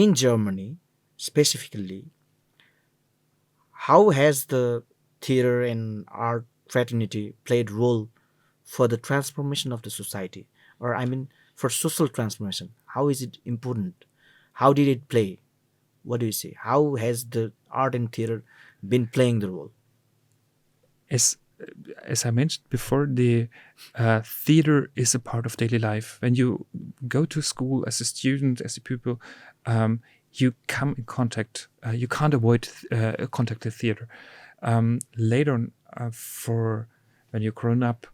in Germany specifically, how has the theater and art fraternity played role for the transformation of the society, or I mean for social transformation? How is it important? How did it play? What do you say? How has the art and theater been playing the role? As as I mentioned before, the theater is a part of daily life. When you go to school as a student, as a pupil, you come in contact. You can't avoid contact with theater. Later on, for when you're grown up,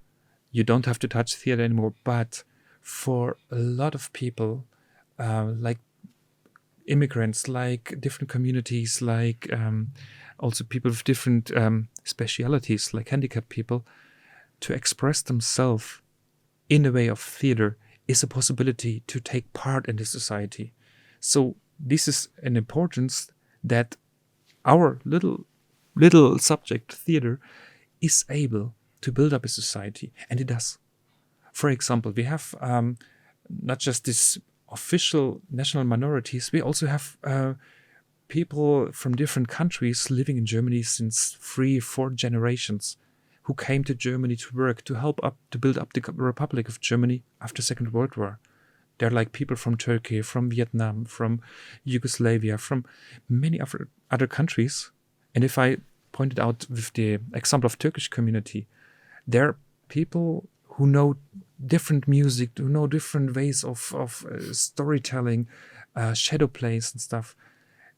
you don't have to touch theater anymore. But for a lot of people, like immigrants, like different communities, like also people with different specialities, like handicapped people, to express themselves in the way of theater is a possibility to take part in the society. So this is an importance that our little subject theater is able to build up a society, and it does. For example, we have not just this official national minorities, we also have people from different countries living in Germany since 3-4 generations, who came to Germany to work, to help up to build up the Republic of Germany after Second World War. They're like people from Turkey, from Vietnam, from Yugoslavia, from many other countries. And if I pointed out with the example of Turkish community, there are people who know different music, who know different ways of storytelling, shadow plays and stuff.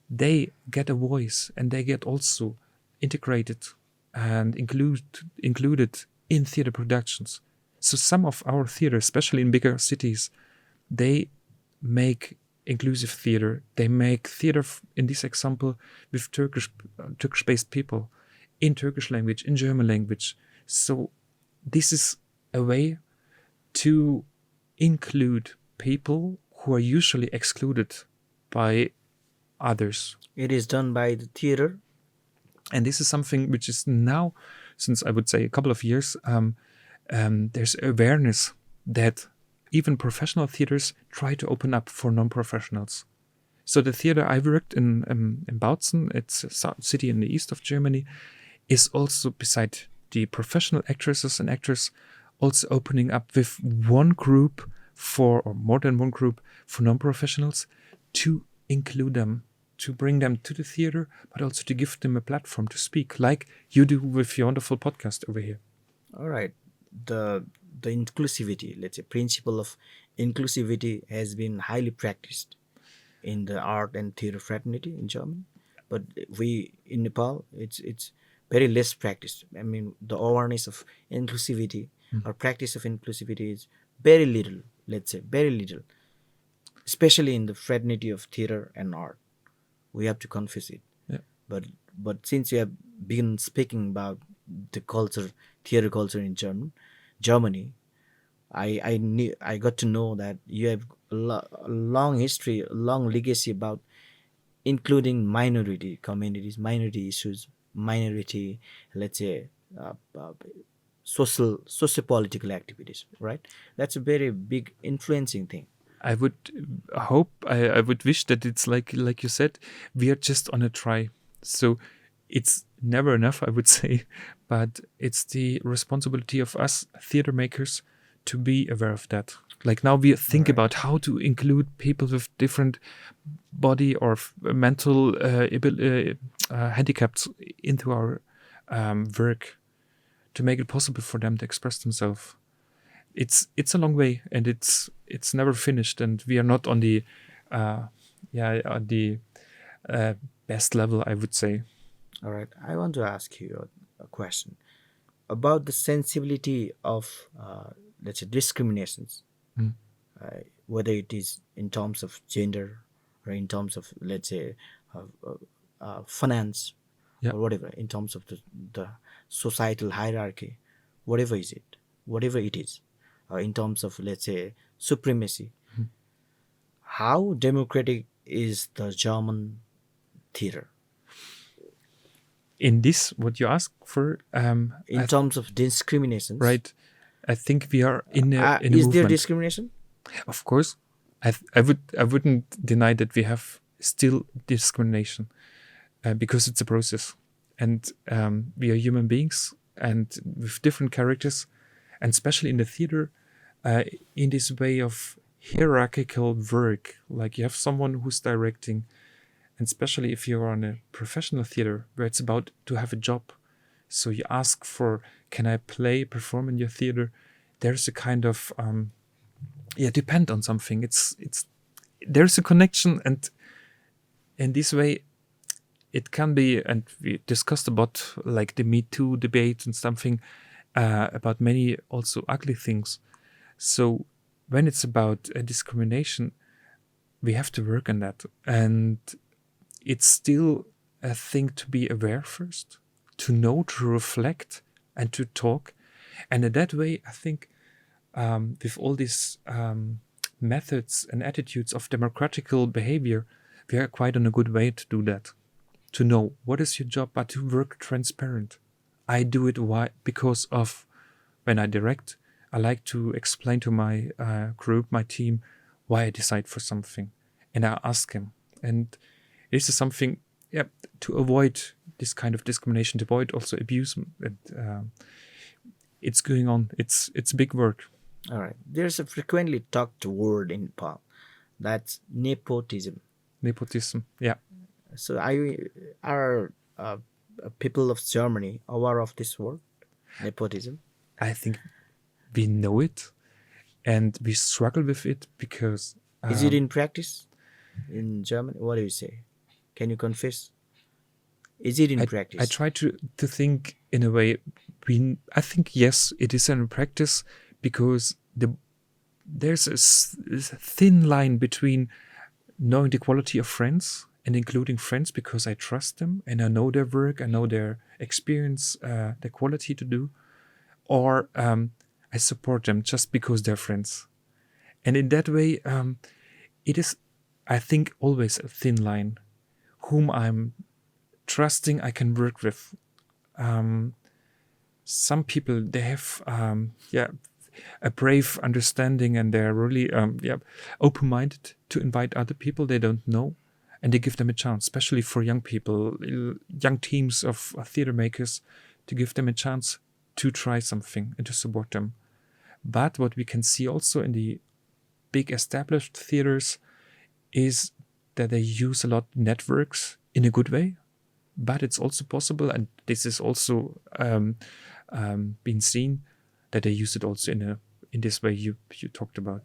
They get a voice, and they get also integrated and included in theater productions. So some of our theater, especially in bigger cities, they make inclusive theater. They make theater, in this example, with Turkish-based people, in Turkish language, in German language. So this is a way to include people who are usually excluded by others. It is done by the theater. And this is something which is now, since I would say a couple of years, there's awareness that even professional theaters try to open up for non-professionals. So the theater I worked in Bautzen, it's a city in the east of Germany, is also, beside the professional actresses and actors, also opening up with one group or more than one group for non-professionals, to include them, to bring them to the theater, but also to give them a platform to speak, like you do with your wonderful podcast over here. All right. The inclusivity, let's say, principle of inclusivity has been highly practiced in the art and theater fraternity in Germany, but we in Nepal, it's very less practiced. I mean, the awareness of inclusivity or practice of inclusivity is very little. Let's say very little, especially in the fraternity of theater and art. We have to confess it. Yeah. But since you have been speaking about the culture, theater culture in Germany, I got to know that you have a long history, a long legacy about including minority communities, minority issues, minority, let's say, socio-political activities. Right? That's a very big influencing thing. I would hope, I would wish that it's like you said, we are just on a try. So it's never enough, I would say, but it's the responsibility of us theater makers to be aware of that. Like now we think about how to include people with different body or mental handicaps into our work, to make it possible for them to express themselves. It's a long way, and it's never finished, and we are not on the best level, I would say. All right. I want to ask you a question about the sensibility of, let's say, discriminations, whether it is in terms of gender or in terms of, let's say, finance, or whatever, in terms of the societal hierarchy, whatever it is, in terms of, let's say, supremacy. How democratic is the German theater? In this, what you ask for, in terms of discriminations, right? I think we are in a is movement. there discrimination? Of course, I wouldn't deny that we have still discrimination, because it's a process, and we are human beings and with different characters, and especially in the theater, in this way of hierarchical work, like you have someone who's directing, and especially if you're on a professional theater where it's about to have a job, so you ask for, can I perform in your theater? There's a kind of depend on something. It's there's a connection, and in this way it can be, and we discussed about like the Me Too debate and something, about many also ugly things. So when it's about discrimination, we have to work on that, and it's still a thing to be aware first, to know, to reflect, and to talk. And in that way, I think with all these methods and attitudes of democratical behavior, we are quite on a good way to do that. To know what is your job, but to work transparent. I do it because of when I direct, I like to explain to my group, my team, why I decide for something, and I ask him. And this is something, to avoid this kind of discrimination, to avoid also abuse. And it's going on. It's big work. All right. There's a frequently talked word in Nepal. That's nepotism. Nepotism, yeah. So are people of Germany aware of this word, nepotism? I think we know it, and we struggle with it because... Is it in practice in Germany? What do you say? Can you confess? Is it in practice? I try to think in a way. I think yes, it is in practice, because there's a thin line between knowing the quality of friends and including friends because I trust them and I know their work, I know their experience, their quality to do, or I support them just because they're friends. And in that way, it is, I think, always a thin line. Whom I'm trusting, I can work with. Some people, they have a brave understanding, and they're really open-minded to invite other people they don't know, and they give them a chance, especially for young people, young teams of theater makers, to give them a chance to try something and to support them. But what we can see also in the big established theaters is that they use a lot networks in a good way, but it's also possible, and this is also been seen, that they use it also in this way you talked about.